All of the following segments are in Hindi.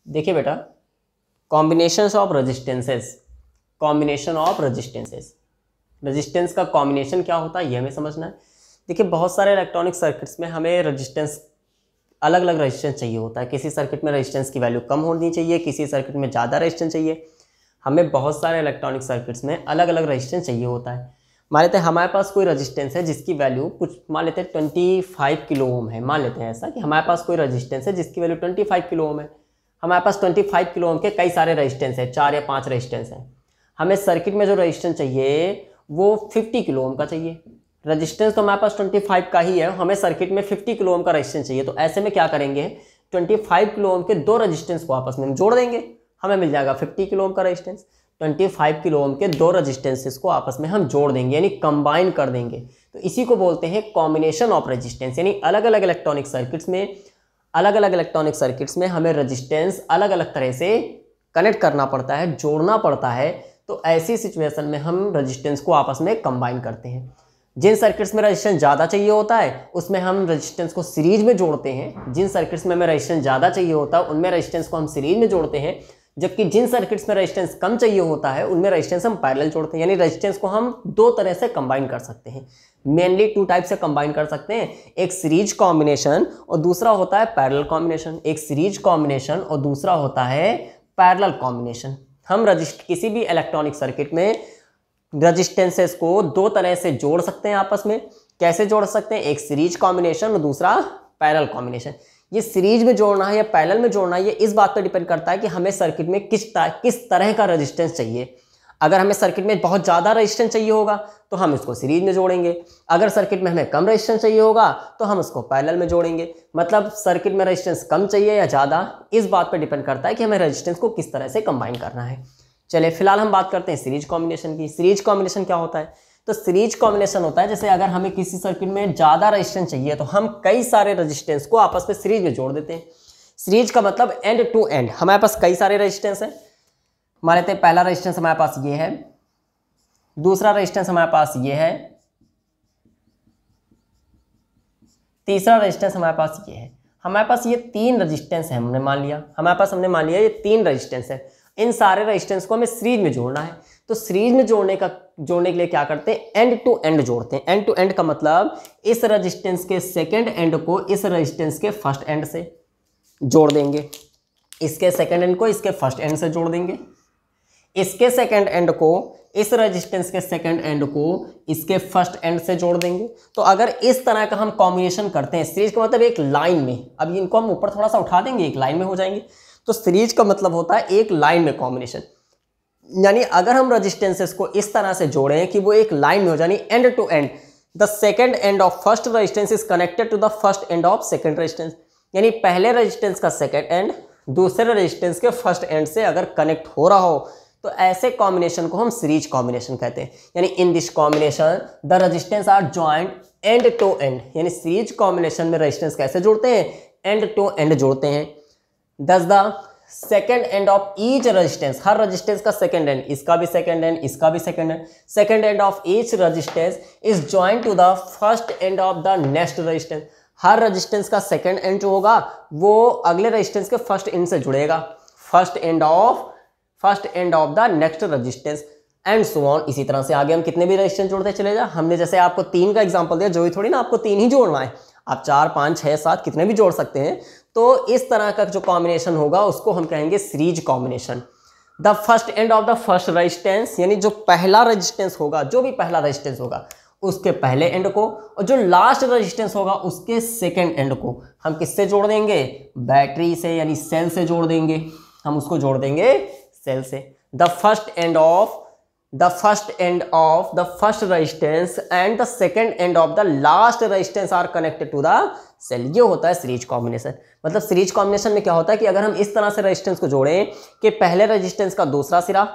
देखिए बेटा, combinations of resistances, combination of resistances, resistance का कॉम्बिनेशन क्या होता है ये हमें समझना है। देखिए बहुत सारे इलेक्ट्रॉनिक सर्किट्स में हमें रेजिस्टेंस, अलग अलग रेजिस्टेंस चाहिए होता है। किसी सर्किट में रेजिस्टेंस की वैल्यू कम होनी चाहिए, किसी सर्किट में ज़्यादा रेजिस्टेंस चाहिए। हमें बहुत सारे इलेक्ट्रॉनिक सर्किट्स में अलग अलग रेजिस्टेंस चाहिए होता है। मान लेते हैं हमारे पास कोई रेजिस्टेंस है जिसकी वैल्यू कुछ, मान लेते हैं 25 किलो ओम है। मान लेते हैं ऐसा कि हमारे पास कोई रेजिस्टेंस है जिसकी वैल्यू 25 किलो ओम है। हमारे पास 25 किलो ओम के कई सारे रेजिस्टेंस है, 4 या 5 रेजिस्टेंस हैं। हमें सर्किट में जो रेजिस्टेंस चाहिए वो 50 किलो ओम का चाहिए। रेजिस्टेंस तो हमारे पास 25 का ही है, हमें सर्किट में 50 किलो ओम का रेजिस्टेंस चाहिए। तो ऐसे में क्या करेंगे, 25 किलो ओम के दो रेजिस्टेंस को आपस में जोड़ देंगे, हमें मिल जाएगा 50 किलो ओम का रेजिस्टेंस। 25 किलो ओम के दो रेजिस्टेंसेस को आपस में हम जोड़ देंगे, यानी कंबाइन कर देंगे। तो इसी को बोलते हैं कॉम्बिनेशन ऑफ रेजिस्टेंस। यानी अलग अलग इलेक्ट्रॉनिक सर्किट्स में हमें रेजिस्टेंस अलग अलग तरह से कनेक्ट करना पड़ता है, जोड़ना पड़ता है। तो ऐसी सिचुएशन में हम रेजिस्टेंस को आपस में कंबाइन करते हैं। जिन सर्किट्स में रेजिस्टेंस ज़्यादा चाहिए होता है उसमें हम रेजिस्टेंस को सीरीज में जोड़ते हैं। जिन सर्किट्स में हमें रेजिस्टेंस ज़्यादा चाहिए होता है उनमें रेजिस्टेंस को हम सीरीज में जोड़ते हैं। जबकि जिन सर्किट्स में रेजिस्टेंस कम चाहिए होता है उनमें रेजिस्टेंस हम पैरेलल जोड़ते हैं। यानी रेजिस्टेंस को हम दो तरह से कंबाइन कर सकते हैं, मेनली 2 टाइप से कंबाइन कर सकते हैं। एक सीरीज कॉम्बिनेशन और दूसरा होता है पैरेलल कॉम्बिनेशन। एक सीरीज कॉम्बिनेशन और दूसरा होता है पैरेलल कॉम्बिनेशन। हम किसी भी इलेक्ट्रॉनिक सर्किट में रेजिस्टेंसेस को दो तरह से जोड़ सकते हैं आपस में। कैसे जोड़ सकते हैं, एक सीरीज कॉम्बिनेशन और दूसरा पैरेलल कॉम्बिनेशन। ये सीरीज में जोड़ना है या पैरेलल में जोड़ना है ये इस बात पर डिपेंड करता है कि हमें सर्किट में किस तरह का रेजिस्टेंस चाहिए। अगर हमें सर्किट में बहुत ज़्यादा रेजिस्टेंस चाहिए होगा तो हम इसको सीरीज में जोड़ेंगे। अगर सर्किट में हमें कम रेजिस्टेंस चाहिए होगा तो हम इसको पैरेलल में जोड़ेंगे। मतलब सर्किट में रेजिस्टेंस कम चाहिए या ज़्यादा, इस बात पर डिपेंड करता है कि हमें रेजिस्टेंस को किस तरह से कंबाइन करना है। चलिए फिलहाल हम बात करते हैं सीरीज कॉम्बिनेशन की। सीरीज कॉम्बिनेशन क्या होता है, तो सीरीज कॉम्बिनेशन होता है जैसे अगर हमें किसी सर्किट में ज़्यादा रेजिस्टेंस चाहिए तो हम कई सारे रेजिस्टेंस को आपस में सीरीज में जोड़ देते हैं। सीरीज का मतलब एंड टू एंड, हमारे पास कई सारे रेजिस्टेंस हैं। मान लेते हैं पहला रेजिस्टेंस हमारे पास ये है, दूसरा रेजिस्टेंस हमारे पास ये है, तीसरा रेजिस्टेंस हमारे पास ये है। हमारे पास ये 3 रेजिस्टेंस है, हमने मान लिया ये 3 रेजिस्टेंस है। इन सारे रेजिस्टेंस को हमें सीरीज में जोड़ना है। तो सीरीज में जोड़ने के लिए क्या करते हैं, एंड टू एंड जोड़ते हैं। एंड टू एंड का मतलब इस रेजिस्टेंस के सेकंड एंड को इस रेजिस्टेंस के फर्स्ट एंड से जोड़ देंगे, इसके सेकंड एंड को इसके फर्स्ट एंड से जोड़ देंगे, इसके सेकंड एंड को इस रेजिस्टेंस के सेकंड एंड को इसके फर्स्ट एंड से जोड़ देंगे। तो अगर इस तरह का हम कॉम्बिनेशन करते हैं, सीरीज का मतलब एक लाइन में, अब इनको हम ऊपर थोड़ा सा उठा देंगे, एक लाइन में हो जाएंगे। तो सीरीज का मतलब होता है एक लाइन में कॉम्बिनेशन। यानी अगर हम रेजिस्टेंसेस को इस तरह से जोड़ें कि वो एक लाइन में हो, यानी end to end, the second end of first resistance is connected to the first end of second resistance. यानी पहले रेजिस्टेंस का सेकंड एंड दूसरे रेजिस्टेंस के फर्स्ट एंड से अगर कनेक्ट हो रहा हो तो ऐसे कॉम्बिनेशन को हम सीरीज कॉम्बिनेशन कहते हैं। यानी in this combination the resistance are joint end to end. यानी सीरीज कॉम्बिनेशन में रेजिस्टेंस कैसे जोड़ते हैं, एंड टू एंड जोड़ते हैं। Thus the second end of each resistance, हर रेजिस्टेंस का सेकेंड एंड, इसका भी सेकेंड एंड, इसका भी second end, second end of each resistance is joint to the first end of the next resistance. हर रेजिस्टेंस का सेकेंड एंड जो होगा वो अगले रेजिस्टेंस के फर्स्ट एंड से जुड़ेगा, first end of the next resistance and so on. इसी तरह से आगे हम कितने भी रेजिस्टेंस जोड़ते चले जा। हमने जैसे आपको 3 का एग्जांपल दिया, जो ही थोड़ी ना आपको 3 ही जोड़ना है, आप 4, 5, 6, 7 कितने भी जोड़ सकते हैं। तो इस तरह का जो कॉम्बिनेशन होगा उसको हम कहेंगे series combination. The first end of the first resistance, यानी जो पहला रेजिस्टेंस होगा, जो भी पहला रेजिस्टेंस होगा उसके पहले एंड को, और जो लास्ट रेजिस्टेंस होगा उसके सेकेंड एंड को हम किससे जोड़ देंगे, बैटरी से, यानी सेल से जोड़ देंगे। हम उसको जोड़ देंगे सेल से। The first end of the first resistance and the second end of the last resistance are connected to the cell. ये होता है सीरीज कॉम्बिनेशन। मतलब सीरीज कॉम्बिनेशन में क्या होता है कि अगर हम इस तरह से रेजिस्टेंस को जोड़ें कि पहले रेजिस्टेंस का दूसरा सिरा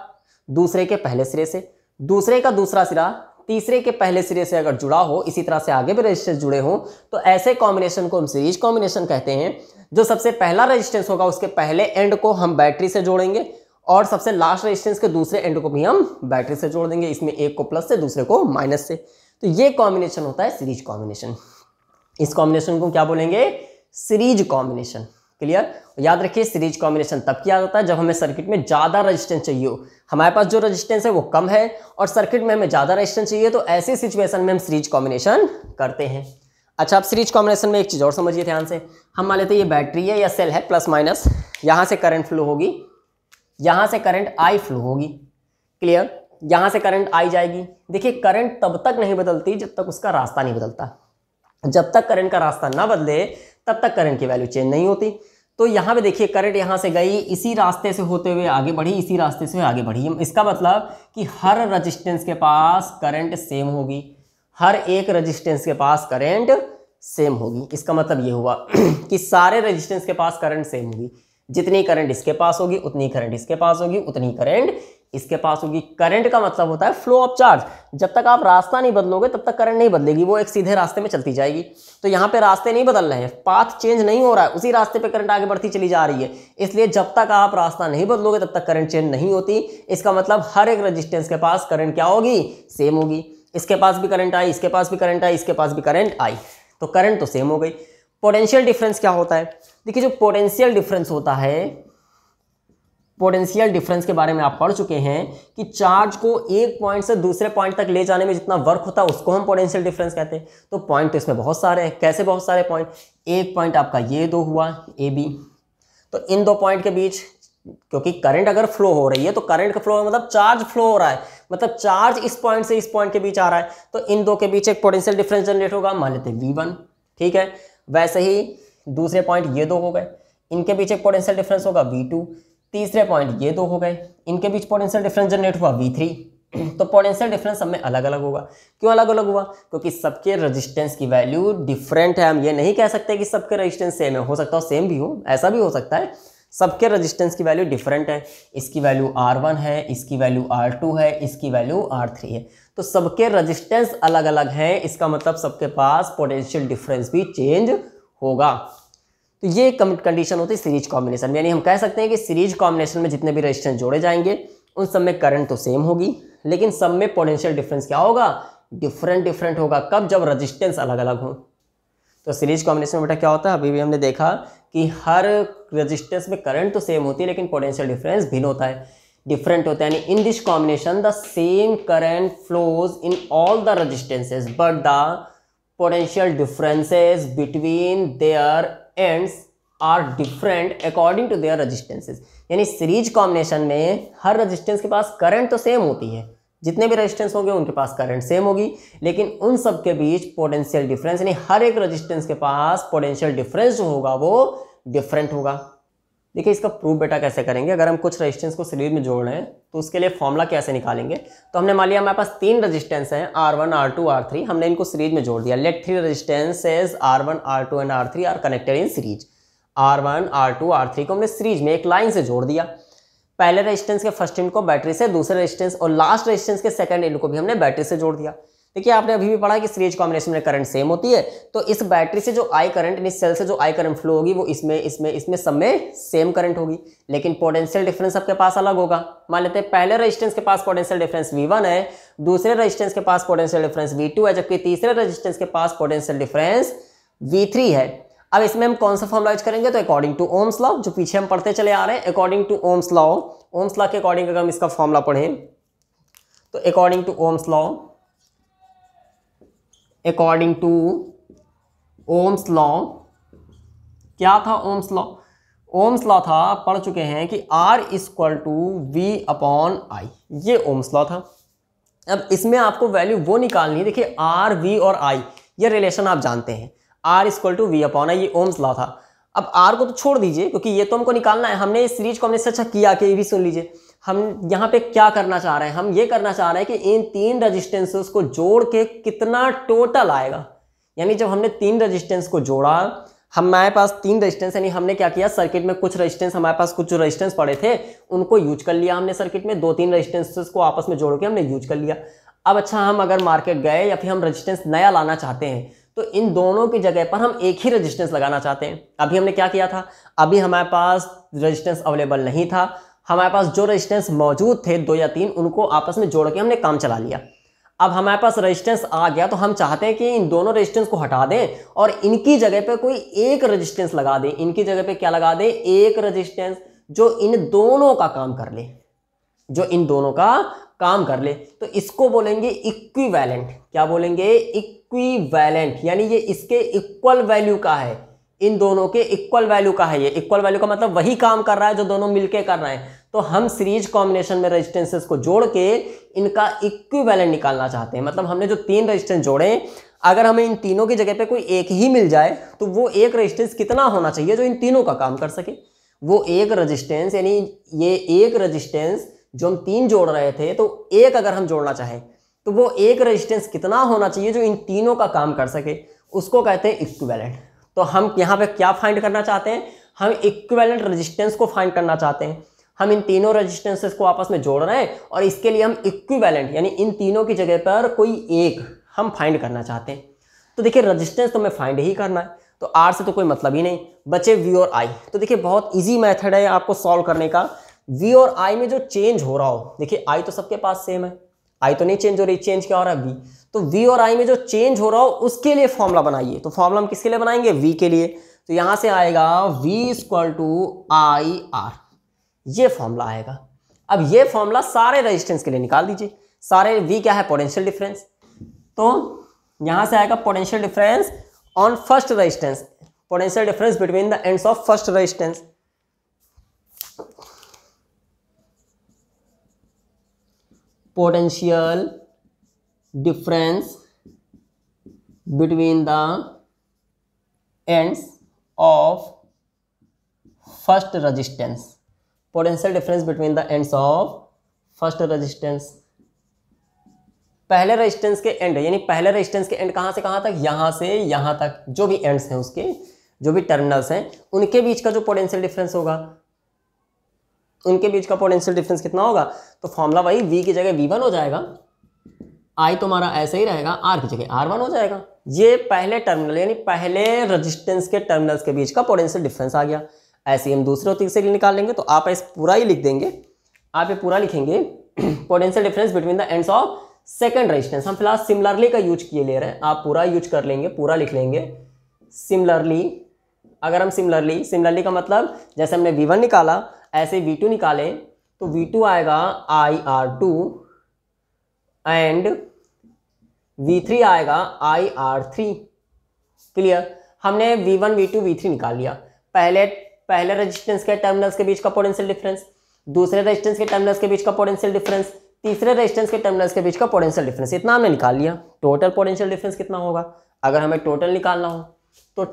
दूसरे के पहले सिरे से, दूसरे का दूसरा सिरा तीसरे के पहले सिरे से अगर जुड़ा हो, इसी तरह से आगे भी रेजिस्टेंस जुड़े हो, तो ऐसे कॉम्बिनेशन को हम सीरीज कॉम्बिनेशन कहते हैं। जो सबसे पहला रेजिस्टेंस होगा उसके पहले एंड को हम बैटरी से जोड़ेंगे और सबसे लास्ट रेजिस्टेंस के दूसरे एंड को भी हम बैटरी से जोड़ देंगे, इसमें एक को प्लस से दूसरे को माइनस से। तो ये कॉम्बिनेशन होता है सीरीज कॉम्बिनेशन। इस कॉम्बिनेशन को क्या बोलेंगे, सीरीज कॉम्बिनेशन। क्लियर। याद रखिए सीरीज कॉम्बिनेशन तब किया जाता है जब हमें सर्किट में ज़्यादा रजिस्टेंस चाहिए हो, हमारे पास जो रजिस्टेंस है वो कम है और सर्किट में हमें ज़्यादा रजिस्टेंस चाहिए, तो ऐसी सिचुएशन में हम सीरीज कॉम्बिनेशन करते हैं। अच्छा, आप सीरीज कॉम्बिनेशन में एक चीज़ और समझिए ध्यान से। हम मान लेते हैं ये बैटरी है या सेल है, प्लस माइनस, यहाँ से करंट फ्लो होगी, यहाँ से करंट आई फ्लो होगी, क्लियर। यहाँ से करंट आई जाएगी। देखिए करंट तब तक नहीं बदलती जब तक उसका रास्ता नहीं बदलता, जब तक करंट का रास्ता ना बदले तब तक करंट की वैल्यू चेंज नहीं होती। तो यहाँ पे देखिए करंट यहाँ से गई, इसी रास्ते से होते हुए आगे बढ़ी, इसी रास्ते से आगे बढ़ी, इसका मतलब कि हर रजिस्टेंस के पास करंट सेम होगी, हर एक रजिस्टेंस के पास करंट सेम होगी। इसका मतलब ये हुआ कि सारे रजिस्टेंस के पास करंट सेम होगी, जितनी करंट इसके पास होगी उतनी करंट इसके पास होगी, उतनी करंट इसके पास होगी। करंट का मतलब होता है फ्लो ऑफ चार्ज। जब तक आप रास्ता नहीं बदलोगे तब तक करंट नहीं बदलेगी, वो एक सीधे रास्ते में चलती जाएगी। तो यहाँ पे रास्ते नहीं बदल रहे हैं, पाथ चेंज नहीं हो रहा है, उसी रास्ते पे करंट आगे बढ़ती चली जा रही है। इसलिए जब तक आप रास्ता नहीं बदलोगे तब तक करंट चेंज नहीं होती। इसका मतलब हर एक रजिस्टेंस के पास करंट क्या होगी, सेम होगी। इसके पास भी करंट आई, इसके पास भी करंट आई, इसके पास भी करंट आई, तो करंट तो सेम हो गई। पोटेंशियल डिफरेंस क्या होता है? देखिए जो पोटेंशियल डिफरेंस होता है, पोटेंशियल डिफरेंस के बारे में आप पढ़ चुके हैं कि चार्ज को एक पॉइंट से दूसरे पॉइंट तक ले जाने में जितना वर्क होता है उसको हम पोटेंशियल डिफरेंस कहते हैं। तो पॉइंट तो इसमें बहुत सारे हैं। कैसे बहुत सारे पॉइंट? एक पॉइंट आपका ये दो हुआ ए बी, तो इन दो पॉइंट के बीच, क्योंकि करंट अगर फ्लो हो रही है तो करंट का फ्लो मतलब चार्ज फ्लो हो रहा है, मतलब चार्ज इस पॉइंट से इस पॉइंट के बीच आ रहा है, तो इन दो के बीच एक पोटेंशियल डिफरेंस जनरेट होगा, मान लेते हैं V1, ठीक है। वैसे ही दूसरे पॉइंट ये दो हो गए, इनके बीच एक पोटेंशियल डिफरेंस होगा V2। तीसरे पॉइंट ये दो हो गए, इनके बीच पोटेंशियल डिफरेंस जनरेट हुआ V3। तो पोटेंशियल डिफरेंस सब में अलग अलग होगा। क्यों अलग अलग हुआ? क्योंकि सबके रेजिस्टेंस की वैल्यू डिफरेंट है। हम ये नहीं कह सकते कि सबके रेजिस्टेंस सेम है, हो सकता है सेम भी हो, ऐसा भी हो सकता है। सबके रेजिस्टेंस की वैल्यू डिफरेंट है, इसकी वैल्यू R1 है, इसकी वैल्यू R2 है, इसकी वैल्यू R3 है, तो सबके रेजिस्टेंस अलग अलग हैं। इसका मतलब सबके पास पोटेंशियल डिफरेंस भी चेंज होगा। तो ये कंडीशन होती है सीरीज कॉम्बिनेशन में, यानी हम कह सकते हैं कि सीरीज कॉम्बिनेशन में जितने भी रेजिस्टेंस जोड़े जाएंगे उन सब में करंट तो सेम होगी, लेकिन सब में पोटेंशियल डिफरेंस क्या होगा, डिफरेंट होगा। कब? जब रेजिस्टेंस अलग अलग हो। तो सीरीज कॉम्बिनेशन में बेटा क्या होता है, अभी भी हमने देखा कि हर रेजिस्टेंस में करंट तो सेम होती है लेकिन पोटेंशियल डिफरेंस भिन्न होता है, डिफरेंट होता है। यानी in this combination the same current flows in all the resistances but the potential differences between their ends are different according to their resistances. यानी सीरीज कॉम्बिनेशन में हर रेजिस्टेंस के पास करंट तो सेम होती है, जितने भी रेजिस्टेंस होंगे उनके पास करंट सेम होगी, लेकिन उन सब के बीच पोटेंशियल डिफरेंस, यानी हर एक रेजिस्टेंस के पास पोटेंशियल डिफरेंस जो होगा वो डिफरेंट होगा। देखिए इसका प्रूफ बेटा कैसे करेंगे। अगर हम कुछ रेजिस्टेंस को सीरीज में जोड़ रहे हैं तो उसके लिए फॉर्मूला कैसे निकालेंगे। तो हमने मान लिया हमारे पास तीन रेजिस्टेंस हैं R1, R2, R3, हमने इनको सीरीज में जोड़ दिया। Let three resistances R1, R2 and R3 are connected in series. R1, R2, R3 को हमने सीरीज में एक लाइन से जोड़ दिया। पहले रेजिस्टेंस के फर्स्ट एंड को बैटरी से, दूसरे रेजिस्टेंस और लास्ट रेजिस्टेंस के सेकंड एंड को भी हमने बैटरी से जोड़ दिया। देखिए आपने अभी भी पढ़ा कि सीरीज कॉम्बिनेशन में करंट सेम होती है, तो इस बैटरी से जो आई करंट, इस सेल से जो आई करंट फ्लो होगी वो इसमें सब में सेम करंट होगी, लेकिन पोटेंशियल डिफरेंस सबके पास अलग होगा। मान लेते हैं पहले रेजिस्टेंस के पास पोटेंशियल डिफरेंस V1 है, दूसरे रेजिस्टेंस के पास पोटेंशियल डिफरेंस V2 है, जबकि तीसरे रेजिस्टेंस के पास पोटेंशियल डिफरेंस V3 है। अब इसमें हम कौन सा फॉर्मूला यूज करेंगे? तो अकॉर्डिंग टू ओम्स लॉ, जो पीछे हम पढ़ते चले आ रहे हैं, according to Ohm's law, Ohm's law के अकॉर्डिंग अगर हम इसका फॉर्मूला पढ़ें तो according to Ohm's law, according to Ohm's law क्या था? ओम्स लॉ, ओम्स लॉ था, पढ़ चुके हैं कि R = V/I, ये ओम्स लॉ था। अब इसमें आपको वैल्यू वो निकालनी है। देखिए R, V और I ये रिलेशन आप जानते हैं, R = V/I, ये ओम्स लॉ था। अब R को तो छोड़ दीजिए क्योंकि ये तो हमको निकालना है। हमने सीरीज कॉम्बिनेशन अच्छा किया कि ये भी सुन लीजिए, हम यहाँ पे क्या करना चाह रहे हैं। हम ये करना चाह रहे हैं कि इन तीन रेजिस्टेंसेस को जोड़ के कितना टोटल आएगा। यानी जब हमने तीन रेजिस्टेंस को जोड़ा, हमारे पास तीन रेजिस्टेंस, यानी हमने क्या किया, सर्किट में कुछ रेजिस्टेंस, हमारे पास कुछ रेजिस्टेंस पड़े थे उनको यूज कर लिया हमने सर्किट में, दो तीन रेजिस्टेंसेस को आपस में जोड़ के हमने यूज कर लिया। अब अच्छा हम अगर मार्केट गए या फिर हम रेजिस्टेंस नया लाना चाहते हैं तो इन दोनों की जगह पर हम एक ही रेजिस्टेंस लगाना चाहते हैं। अभी हमने क्या किया था, अभी हमारे पास रेजिस्टेंस अवेलेबल नहीं था, हमारे पास जो रेजिस्टेंस मौजूद थे दो या तीन, उनको आपस में जोड़ के हमने काम चला लिया। अब हमारे पास रेजिस्टेंस आ गया तो हम चाहते हैं कि इन दोनों रेजिस्टेंस को हटा दें और इनकी जगह पे कोई एक रेजिस्टेंस लगा दें। इनकी जगह पे क्या लगा दें? एक रेजिस्टेंस जो इन दोनों का काम कर ले, जो इन दोनों का काम कर ले। तो इसको बोलेंगे इक्विवेलेंट। क्या बोलेंगे? इक्विवेलेंट, यानी ये इसके इक्वल वैल्यू का है, इन दोनों के इक्वल वैल्यू का है। ये इक्वल वैल्यू का मतलब वही काम कर रहा है जो दोनों मिलके कर रहे हैं। तो हम सीरीज कॉम्बिनेशन में रेजिस्टेंसेस को जोड़ के इनका इक्विवेलेंट निकालना चाहते हैं। मतलब हमने जो तीन रेजिस्टेंस जोड़े, अगर हमें इन तीनों की जगह पे कोई एक ही मिल जाए तो वो एक रेजिस्टेंस कितना होना चाहिए जो इन तीनों का काम कर सके? वो एक रेजिस्टेंस, यानी ये एक रेजिस्टेंस जो हम तीन जोड़ रहे थे, तो एक अगर हम जोड़ना चाहें तो वो एक रेजिस्टेंस कितना होना चाहिए जो इन तीनों का काम कर सके, उसको कहते हैं इक्विवेलेंट। तो हम यहाँ पे क्या फाइंड करना चाहते हैं? हम इक्विवेलेंट रेजिस्टेंस को फाइंड करना चाहते हैं। हम इन तीनों रेजिस्टेंसेस को आपस में जोड़ रहे हैं और इसके लिए हम इक्विवेलेंट यानी इन तीनों की जगह पर कोई एक हम फाइंड करना चाहते हैं। तो देखिए रेजिस्टेंस तो हमें फाइंड ही करना है, तो आर से तो कोई मतलब ही नहीं, बचे वी और आई। तो देखिए बहुत ईजी मेथड है आपको सॉल्व करने का। वी और आई में जो चेंज हो रहा हो, देखिए आई तो सबके पास सेम है, आई तो नहीं चेंज हो रही, चेंज क्या हो रहा है? वी। तो वी और आई में जो चेंज हो रहा हो उसके लिए फॉर्मूला बनाइए। तो फॉर्मूला हम किसके लिए बनाएंगे? वी के लिए। तो यहां से आएगा V equal to I R, ये फॉर्मूला आएगा। अब ये फॉर्मूला सारे रेजिस्टेंस के लिए निकाल दीजिए। सारे V क्या है? Potential difference. तो यहां से आएगा potential difference on first resistance, potential difference between the ends of first resistance. Potential difference between the ends of first resistance, potential difference between the ends of first resistance. पहले रेजिस्टेंस के एंड, यानी पहले रेजिस्टेंस के एंड कहां से कहां तक? यहां से यहां तक, जो भी एंड्स हैं उसके, जो भी टर्मिनल्स हैं उनके बीच का जो पोटेंशियल डिफरेंस होगा, उनके बीच का पोटेंशियल डिफरेंस कितना होगा? तो फॉर्मूला वही V की जगह V1 हो जाएगा, I तो हमारा ऐसे ही रहेगा, R की जगह R1 हो जाएगा। ये पहले टर्मिनल यानी पहले रेजिस्टेंस के टर्मिनल्स के बीच का पोटेंशियल डिफरेंस आ गया। ऐसे ही हम दूसरे और तीसरे के लिए निकाल लेंगे। तो आप इस पूरा ही लिख देंगे, आप ये पूरा लिखेंगे potential difference between the ends of second resistance. हम फिलहाल सिमिलरली का यूज किए ले रहे हैं, आप पूरा यूज कर लेंगे, पूरा लिख लेंगे सिमिलरली। अगर हम सिमिलरली का मतलब जैसे हमने V1 निकाला ऐसे V2 निकालें तो V2 आएगा IR2 एंड V3 आएगा IR3। क्लियर? हमने V1 V2 V3 निकाल लिया। पहले रेजिस्टेंस के टर्मिनल्स के बीच का पोटेंशियल डिफरेंस, दूसरे रेजिस्टेंस के टर्मिनल्स के बीच का पोटेंशियल डिफरेंस, तीसरे रेजिस्टेंस के टर्मिनल्स के बीच का पोटेंशियल डिफरेंस, इतना हमने निकाल लिया। टोटल पोटेंशियल डिफरेंस कितना होगा? अगर हमें टोटल निकालना हो तो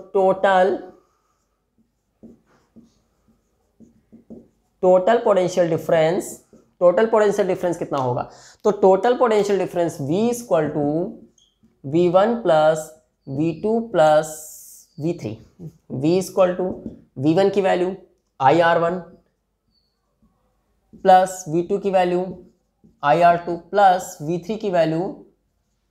टोटल पोटेंशियल डिफरेंस कितना होगा? तो total potential difference V equal to V1 plus V2 plus V3। V equal to V1 की वैल्यू IR1 प्लस V2 की वैल्यू IR2 प्लस V3 की value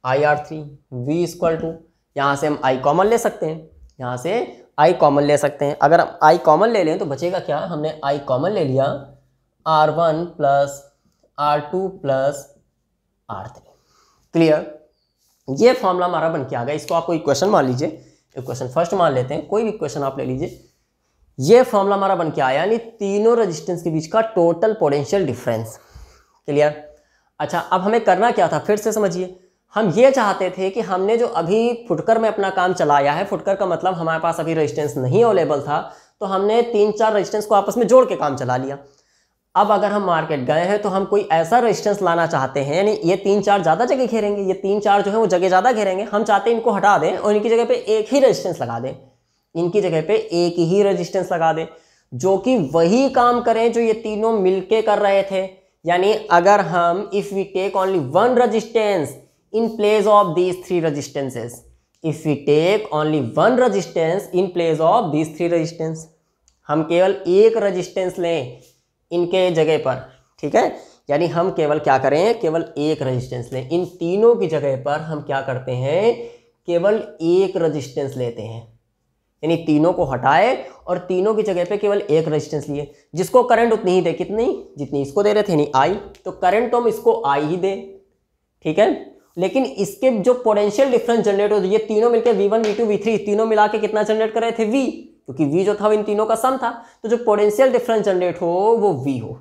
IR3। V equal to, यहाँ से हम I कॉमन ले सकते हैं, यहाँ से I कॉमन ले सकते हैं। अगर हम I कॉमन ले लें तो बचेगा क्या? हमने I कॉमन ले लिया, R1 plus R2 plus R3। Clear? ये फॉर्मूला हमारा बन के आ गया। इसको आपको इक्वेशन मान लीजिए, इक्वेशन फर्स्ट मान लेते हैं, कोई भी इक्वेशन आप ले लीजिए। ये फॉर्मूला हमारा बन के आया, यानी तीनों रेजिस्टेंस के बीच का टोटल पोटेंशियल डिफरेंस। क्लियर? अच्छा, अब हमें करना क्या था? फिर से समझिए। हम ये चाहते थे कि हमने जो अभी फुटकर में अपना काम चलाया है, फुटकर का मतलब हमारे पास अभी रेजिस्टेंस नहीं अवेलेबल था, तो हमने 3-4 रेजिस्टेंस को आपस में जोड़ के काम चला लिया। अब अगर हम मार्केट गए हैं तो हम कोई ऐसा रेजिस्टेंस लाना चाहते हैं, यानी ये 3-4 ज़्यादा जगह घेरेंगे, ये 3-4 जो है वो जगह ज़्यादा घेरेंगे, हम चाहते हैं इनको हटा दें और इनकी जगह पे एक ही रेजिस्टेंस लगा दें, इनकी जगह पे एक ही रेजिस्टेंस लगा दें जो कि वही काम करें जो ये तीनों मिलके कर रहे थे। यानी अगर हम if we take only one resistance in place of these three resistances, if we take only one resistance in place of these three resistance, हम केवल एक रेजिस्टेंस लें इनके जगह पर, ठीक है? यानी हम केवल क्या करें? केवल एक रेजिस्टेंस लें। इन तीनों की जगह पर हम क्या करते हैं? केवल एक रेजिस्टेंस लेते हैं, यानी तीनों को हटाए और तीनों की जगह पे केवल एक रेजिस्टेंस लिए, जिसको करंट उतनी ही दे, कितनी? जितनी इसको दे रहे थे, नहीं I, तो करंट तो हम इसको I ही दे, ठीक है? लेकिन इसके जो पोटेंशियल डिफरेंस जनरेट होते ये तीनों मिलकर V1 V2 V3 तीनों मिला के कितना जनरेट कर रहे थे V, क्योंकि V जो था इन तीनों का सम था। तो जो पोटेंशियल डिफरेंस जनरेट हो वो V हो,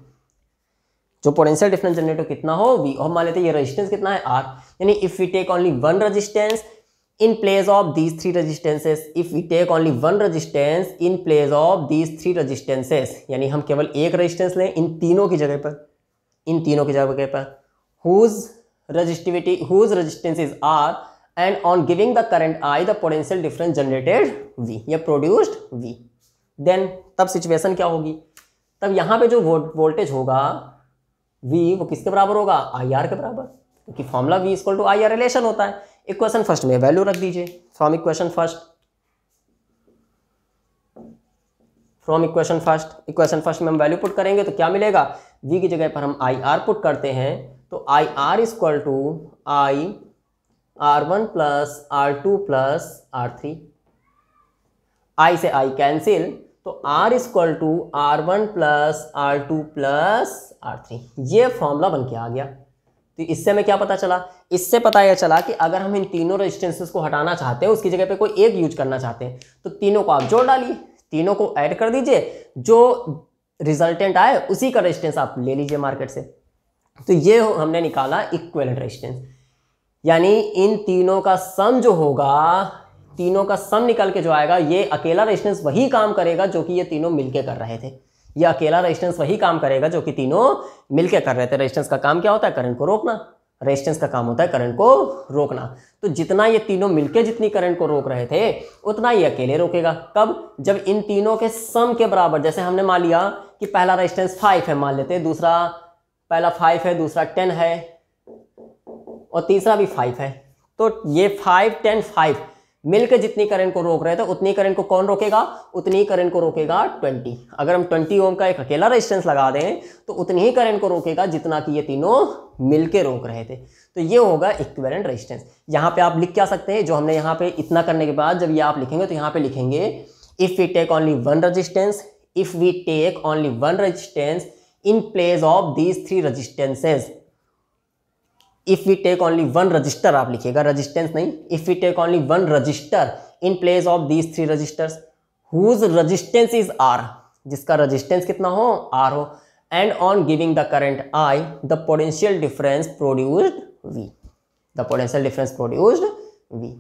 जो पोटेंशियल डिफरेंस जनरेट हो कितना हो V। और मान लेते हैं ये रेजिस्टेंस कितना है R, यानी if we take only one resistance in place of these three resistances, if we take only one resistance in place of these three resistances, यानी हम केवल एक रेजिस्टेंस लें इन तीनों की जगह पर, इन तीनों की जगह पर, whose resistance is R and on giving the current I the potential difference generated V या produced V, then तब सिचुएशन क्या होगी, तब यहाँ पे जो वोल्टेज होगा V वो किसके बराबर होगा, IR के बराबर, क्योंकि formula V equal to IR relation होता है। इक्वेशन फर्स्ट में वैल्यू रख दीजिए, फ्रॉम इक्वेशन फर्स्ट में हम वैल्यू पुट करेंगे तो क्या मिलेगा, V की जगह पर हम IR पुट करते हैं तो IR equal to I R1 plus R2 plus R3, I से I कैंसिल तो R equal to R1 plus R2 plus R3, ये फॉर्मूला बन के आ गया। तो इससे हमें क्या पता चला, इससे पता यह चला कि अगर हम इन तीनों रेजिस्टेंसेस को हटाना चाहते हैं, उसकी जगह पे कोई एक यूज करना चाहते हैं, तो तीनों को आप जोड़ डालिए, तीनों को ऐड कर दीजिए, जो रिजल्टेंट आए उसी का रेजिस्टेंस आप ले लीजिए मार्केट से। तो ये हमने निकाला इक्विवेलेंट रेजिस्टेंस, यानी इन तीनों का सम जो होगा, तीनों का सम निकल के जो आएगा, ये अकेला रेजिस्टेंस वही काम करेगा जो कि ये तीनों मिलके कर रहे थे, ये अकेला रेजिस्टेंस वही काम करेगा जो कि तीनों मिलके कर रहे थे। रेजिस्टेंस का काम क्या होता है, करंट को रोकना, रेजिस्टेंस का काम होता है करंट को रोकना। तो जितना ये तीनों मिलके जितनी करंट को रोक रहे थे उतना ये अकेले रोकेगा, कब, जब इन तीनों के सम के बराबर, जैसे हमने मान लिया कि पहला रेजिस्टेंस 5 है मान लेते हैं, दूसरा पहला 5 है, दूसरा 10 है और तीसरा भी 5 है, तो ये 5 10 5 मिलकर जितनी करंट को रोक रहे थे उतनी करंट को कौन रोकेगा, उतनी करंट को रोकेगा 20। अगर हम 20 ओम का एक अकेला रेजिस्टेंस लगा दें तो उतनी ही करंट को रोकेगा जितना कि ये तीनों मिलके रोक रहे थे। तो ये होगा इक्विवेलेंट रेजिस्टेंस। यहाँ पे आप लिख क्या सकते हैं, जो हमने यहाँ पे इतना करने के बाद जब ये आप लिखेंगे तो यहाँ पे लिखेंगे if we take only one resistance, if we take only one resistance in place of these three resistances, if we take only one resistor आप लिखिएगा, रेजिस्टेंस नहीं, if we take only one resistor in place of these three resistors whose resistance is R, जिसका रेजिस्टेंस कितना हो, R हो, and on giving the current I the potential difference produced V, the potential difference produced V।